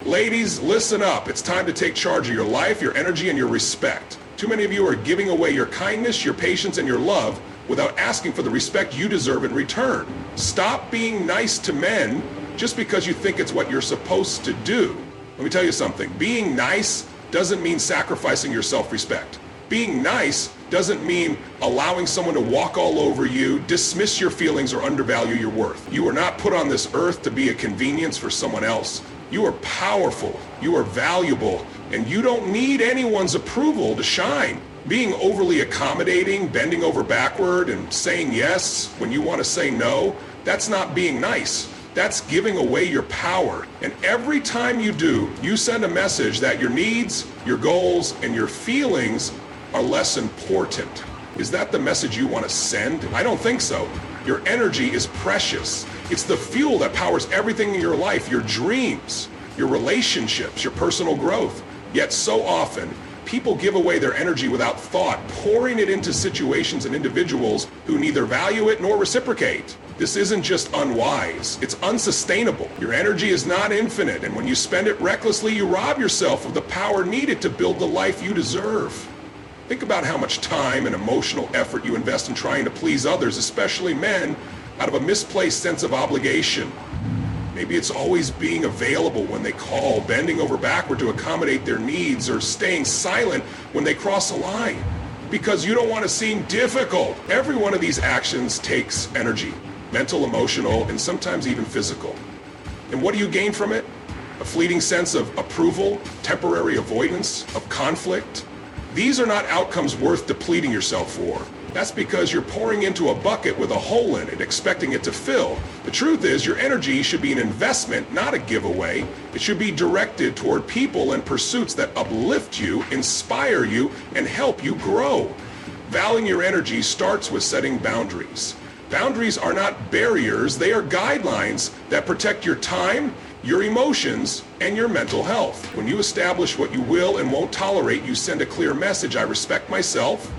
Ladies, listen up. It's time to take charge of your life, your energy, and your respect. Too many of you are giving away your kindness, your patience, and your love without asking for the respect you deserve in return. Stop being nice to men just because you think it's what you're supposed to do. Let me tell you something. Being nice doesn't mean sacrificing your self-respect. Being nice doesn't mean allowing someone to walk all over you, dismiss your feelings, or undervalue your worth. You are not put on this earth to be a convenience for someone else. You are powerful, you are valuable, and you don't need anyone's approval to shine. Being overly accommodating, bending over backward, and saying yes when you want to say no, that's not being nice. That's giving away your power. And every time you do, you send a message that your needs, your goals, and your feelings are less important. Is that the message you want to send? I don't think so. Your energy is precious. It's the fuel that powers everything in your life, your dreams, your relationships, your personal growth. Yet so often, people give away their energy without thought, pouring it into situations and individuals who neither value it nor reciprocate. This isn't just unwise, it's unsustainable. Your energy is not infinite, and when you spend it recklessly, you rob yourself of the power needed to build the life you deserve. Think about how much time and emotional effort you invest in trying to please others, especially men, out of a misplaced sense of obligation. Maybe it's always being available when they call, bending over backward to accommodate their needs, or staying silent when they cross a line because you don't want to seem difficult. Every one of these actions takes energy, mental, emotional, and sometimes even physical. And what do you gain from it? A fleeting sense of approval, temporary avoidance of conflict. These are not outcomes worth depleting yourself for. That's because you're pouring into a bucket with a hole in it, expecting it to fill. The truth is, your energy should be an investment, not a giveaway. It should be directed toward people and pursuits that uplift you, inspire you, and help you grow. Valuing your energy starts with setting boundaries. Boundaries are not barriers, they are guidelines that protect your time, your emotions, and your mental health. When you establish what you will and won't tolerate, you send a clear message: I respect myself,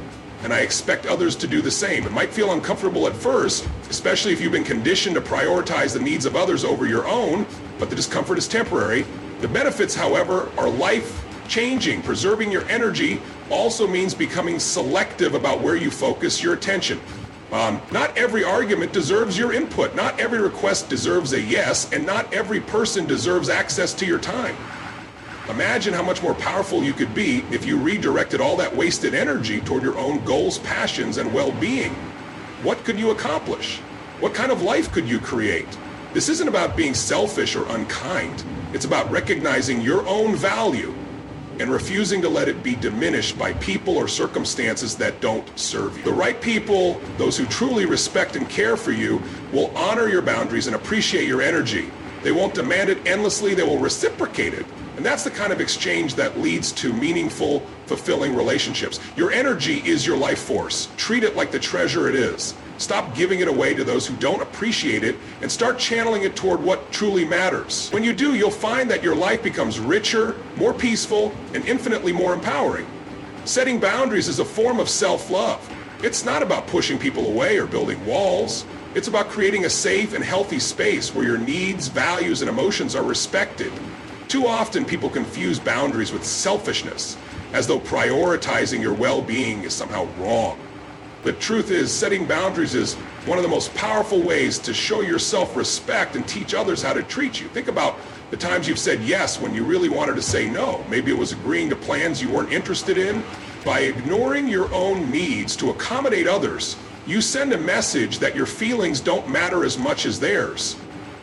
and I expect others to do the same. It might feel uncomfortable at first, especially if you've been conditioned to prioritize the needs of others over your own, but the discomfort is temporary. The benefits, however, are life-changing. Preserving your energy also means becoming selective about where you focus your attention. Not every argument deserves your input. Not every request deserves a yes, and not every person deserves access to your time. Imagine how much more powerful you could be if you redirected all that wasted energy toward your own goals, passions, and well-being. What could you accomplish? What kind of life could you create? This isn't about being selfish or unkind. It's about recognizing your own value and refusing to let it be diminished by people or circumstances that don't serve you. The right people, those who truly respect and care for you, will honor your boundaries and appreciate your energy. They won't demand it endlessly, they will reciprocate it. And that's the kind of exchange that leads to meaningful, fulfilling relationships. Your energy is your life force. Treat it like the treasure it is. Stop giving it away to those who don't appreciate it and start channeling it toward what truly matters. When you do, you'll find that your life becomes richer, more peaceful, and infinitely more empowering. Setting boundaries is a form of self-love. It's not about pushing people away or building walls. It's about creating a safe and healthy space where your needs, values, and emotions are respected. Too often, people confuse boundaries with selfishness, as though prioritizing your well-being is somehow wrong. The truth is, setting boundaries is one of the most powerful ways to show your self-respect and teach others how to treat you. Think about the times you've said yes when you really wanted to say no. Maybe it was agreeing to plans you weren't interested in. By ignoring your own needs to accommodate others, you send a message that your feelings don't matter as much as theirs.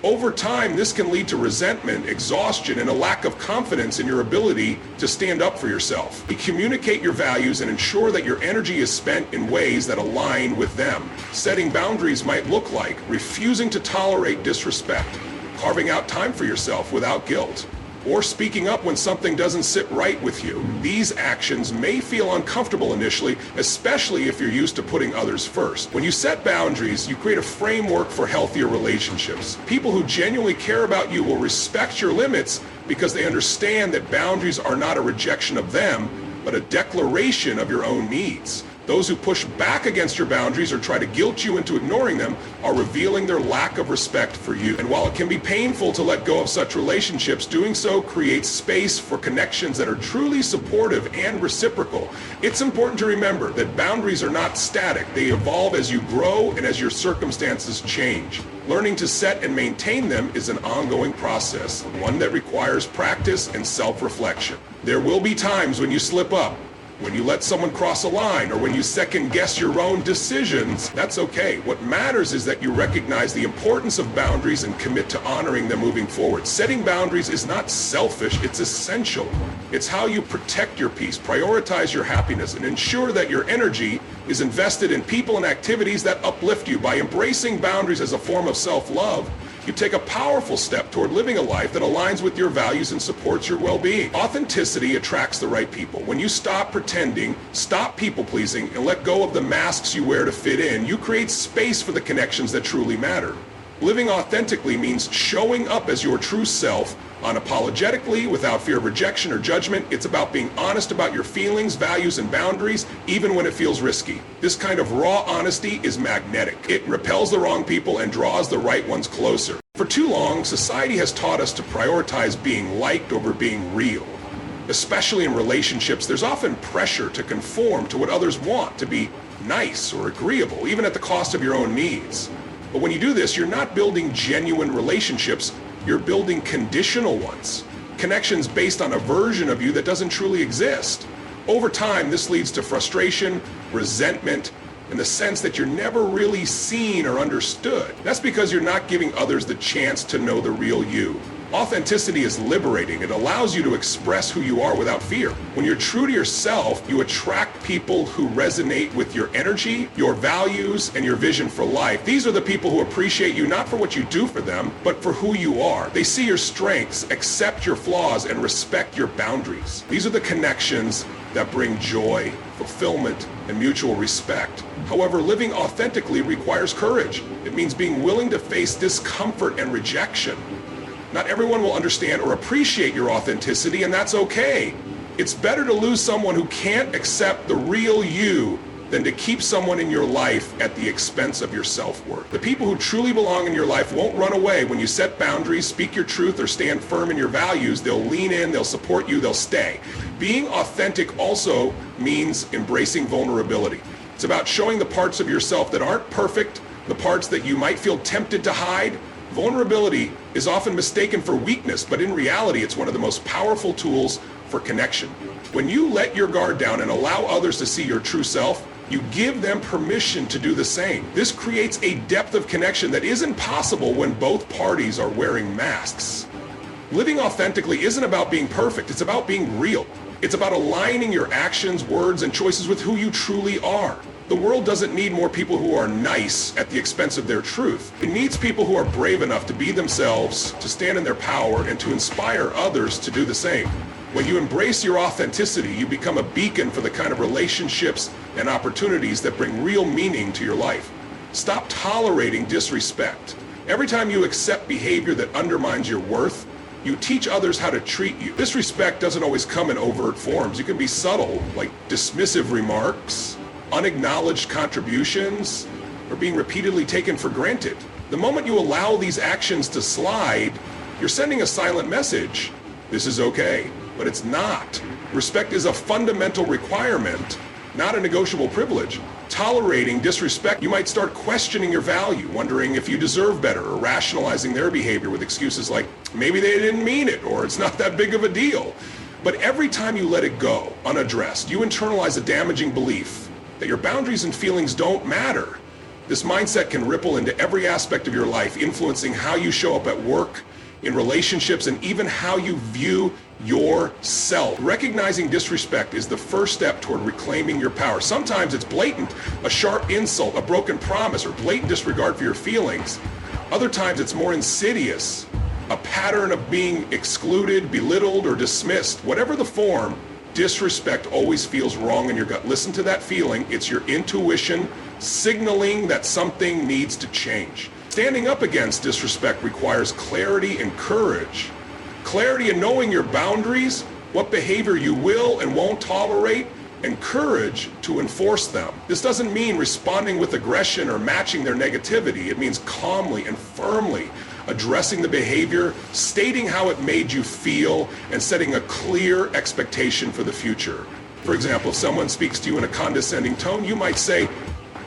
Over time, this can lead to resentment, exhaustion, and a lack of confidence in your ability to stand up for yourself. Communicate your values and ensure that your energy is spent in ways that align with them. Setting boundaries might look like refusing to tolerate disrespect, carving out time for yourself without guilt, or speaking up when something doesn't sit right with you. These actions may feel uncomfortable initially, especially if you're used to putting others first. When you set boundaries, you create a framework for healthier relationships. People who genuinely care about you will respect your limits because they understand that boundaries are not a rejection of them, but a declaration of your own needs. Those who push back against your boundaries or try to guilt you into ignoring them are revealing their lack of respect for you. And while it can be painful to let go of such relationships, doing so creates space for connections that are truly supportive and reciprocal. It's important to remember that boundaries are not static. They evolve as you grow and as your circumstances change. Learning to set and maintain them is an ongoing process, one that requires practice and self-reflection. There will be times when you slip up, when you let someone cross a line, or when you second guess your own decisions. That's okay. What matters is that you recognize the importance of boundaries and commit to honoring them moving forward. Setting boundaries is not selfish, it's essential. It's how you protect your peace, prioritize your happiness, and ensure that your energy is invested in people and activities that uplift you. By embracing boundaries as a form of self-love, you take a powerful step toward living a life that aligns with your values and supports your well-being. Authenticity attracts the right people. When you stop pretending, stop people-pleasing, and let go of the masks you wear to fit in, you create space for the connections that truly matter. Living authentically means showing up as your true self, unapologetically, without fear of rejection or judgment. It's about being honest about your feelings, values, and boundaries, even when it feels risky. This kind of raw honesty is magnetic. It repels the wrong people and draws the right ones closer. For too long, society has taught us to prioritize being liked over being real. Especially in relationships, there's often pressure to conform to what others want, to be nice or agreeable, even at the cost of your own needs. But when you do this, you're not building genuine relationships, you're building conditional ones. Connections based on a version of you that doesn't truly exist. Over time, this leads to frustration, resentment, and the sense that you're never really seen or understood. That's because you're not giving others the chance to know the real you. Authenticity is liberating. It allows you to express who you are without fear. When you're true to yourself, you attract people who resonate with your energy, your values, and your vision for life. These are the people who appreciate you not for what you do for them, but for who you are. They see your strengths, accept your flaws, and respect your boundaries. These are the connections that bring joy, fulfillment, and mutual respect. However, living authentically requires courage. It means being willing to face discomfort and rejection. Not everyone will understand or appreciate your authenticity, and that's okay. It's better to lose someone who can't accept the real you than to keep someone in your life at the expense of your self-worth. The people who truly belong in your life won't run away when you set boundaries, speak your truth, or stand firm in your values. They'll lean in, they'll support you, they'll stay. Being authentic also means embracing vulnerability. It's about showing the parts of yourself that aren't perfect, the parts that you might feel tempted to hide. Vulnerability is often mistaken for weakness, but in reality, it's one of the most powerful tools for connection. When you let your guard down and allow others to see your true self, you give them permission to do the same. This creates a depth of connection that isn't possible when both parties are wearing masks. Living authentically isn't about being perfect, it's about being real. It's about aligning your actions, words, and choices with who you truly are. The world doesn't need more people who are nice at the expense of their truth. It needs people who are brave enough to be themselves, to stand in their power, and to inspire others to do the same. When you embrace your authenticity, you become a beacon for the kind of relationships and opportunities that bring real meaning to your life. Stop tolerating disrespect. Every time you accept behavior that undermines your worth, you teach others how to treat you. Disrespect doesn't always come in overt forms. It can be subtle, like dismissive remarks, unacknowledged contributions, or being repeatedly taken for granted. The moment you allow these actions to slide, you're sending a silent message. This is okay, but it's not. Respect is a fundamental requirement, not a negotiable privilege. Tolerating disrespect, you might start questioning your value, wondering if you deserve better, or rationalizing their behavior with excuses like, maybe they didn't mean it, or it's not that big of a deal. But every time you let it go, unaddressed, you internalize a damaging belief that your boundaries and feelings don't matter. This mindset can ripple into every aspect of your life, influencing how you show up at work, in relationships, and even how you view yourself. Recognizing disrespect is the first step toward reclaiming your power. Sometimes it's blatant, a sharp insult, a broken promise, or blatant disregard for your feelings. Other times it's more insidious, a pattern of being excluded, belittled, or dismissed. Whatever the form, disrespect always feels wrong in your gut. Listen to that feeling. It's your intuition signaling that something needs to change. Standing up against disrespect requires clarity and courage. Clarity in knowing your boundaries, what behavior you will and won't tolerate, and courage to enforce them. This doesn't mean responding with aggression or matching their negativity. It means calmly and firmly addressing the behavior, stating how it made you feel, and setting a clear expectation for the future. For example, if someone speaks to you in a condescending tone, you might say,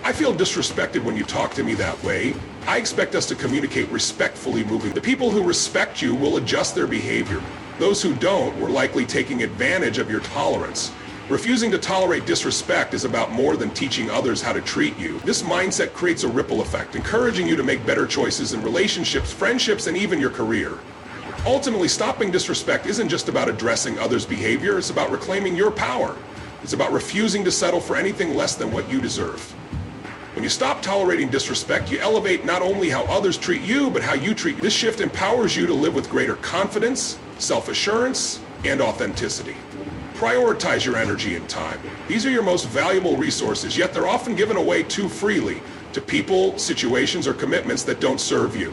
"I feel disrespected when you talk to me that way. I expect us to communicate respectfully moving." The people who respect you will adjust their behavior. Those who don't were likely taking advantage of your tolerance. Refusing to tolerate disrespect is about more than teaching others how to treat you. This mindset creates a ripple effect, encouraging you to make better choices in relationships, friendships, and even your career. Ultimately, stopping disrespect isn't just about addressing others' behavior, it's about reclaiming your power. It's about refusing to settle for anything less than what you deserve. When you stop tolerating disrespect, you elevate not only how others treat you, but how you treat you. This shift empowers you to live with greater confidence, self-assurance, and authenticity. Prioritize your energy and time. These are your most valuable resources, yet they're often given away too freely to people, situations, or commitments that don't serve you.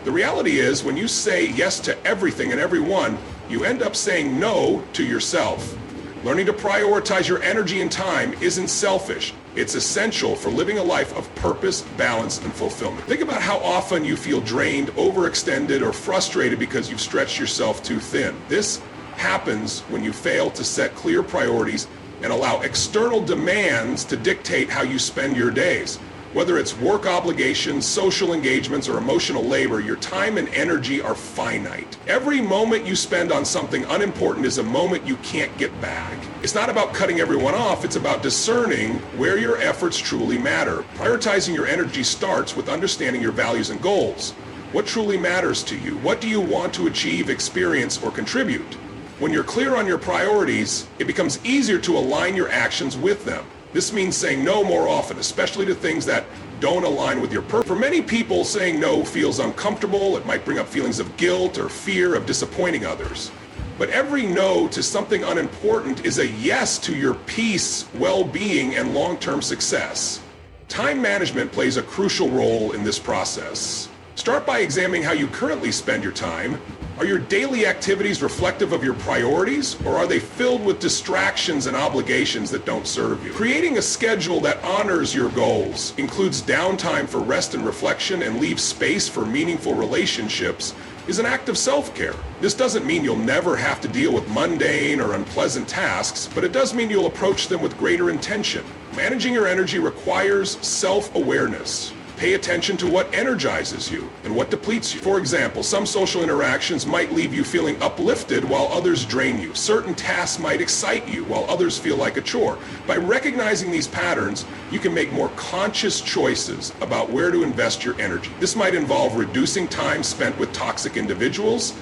The reality is, when you say yes to everything and everyone, you end up saying no to yourself. Learning to prioritize your energy and time isn't selfish. It's essential for living a life of purpose, balance, and fulfillment. Think about how often you feel drained, overextended, or frustrated because you've stretched yourself too thin. This happens when you fail to set clear priorities and allow external demands to dictate how you spend your days. Whether it's work obligations, social engagements, or emotional labor, your time and energy are finite. Every moment you spend on something unimportant is a moment you can't get back. It's not about cutting everyone off, it's about discerning where your efforts truly matter. Prioritizing your energy starts with understanding your values and goals. What truly matters to you? What do you want to achieve, experience, or contribute? When you're clear on your priorities, it becomes easier to align your actions with them. This means saying no more often, especially to things that don't align with your purpose. For many people, saying no feels uncomfortable. It might bring up feelings of guilt or fear of disappointing others. But every no to something unimportant is a yes to your peace, well-being, and long-term success. Time management plays a crucial role in this process. Start by examining how you currently spend your time. Are your daily activities reflective of your priorities, or are they filled with distractions and obligations that don't serve you? Creating a schedule that honors your goals, includes downtime for rest and reflection, and leaves space for meaningful relationships is an act of self-care. This doesn't mean you'll never have to deal with mundane or unpleasant tasks, but it does mean you'll approach them with greater intention. Managing your energy requires self-awareness. Pay attention to what energizes you and what depletes you. For example, some social interactions might leave you feeling uplifted while others drain you. Certain tasks might excite you while others feel like a chore. By recognizing these patterns, you can make more conscious choices about where to invest your energy. This might involve reducing time spent with toxic individuals,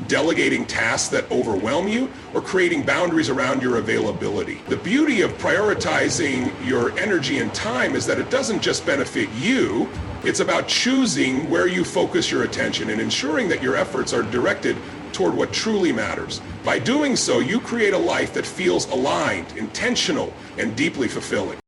delegating tasks that overwhelm you, or creating boundaries around your availability. The beauty of prioritizing your energy and time is that it doesn't just benefit you, it's about choosing where you focus your attention and ensuring that your efforts are directed toward what truly matters. By doing so, you create a life that feels aligned, intentional, and deeply fulfilling.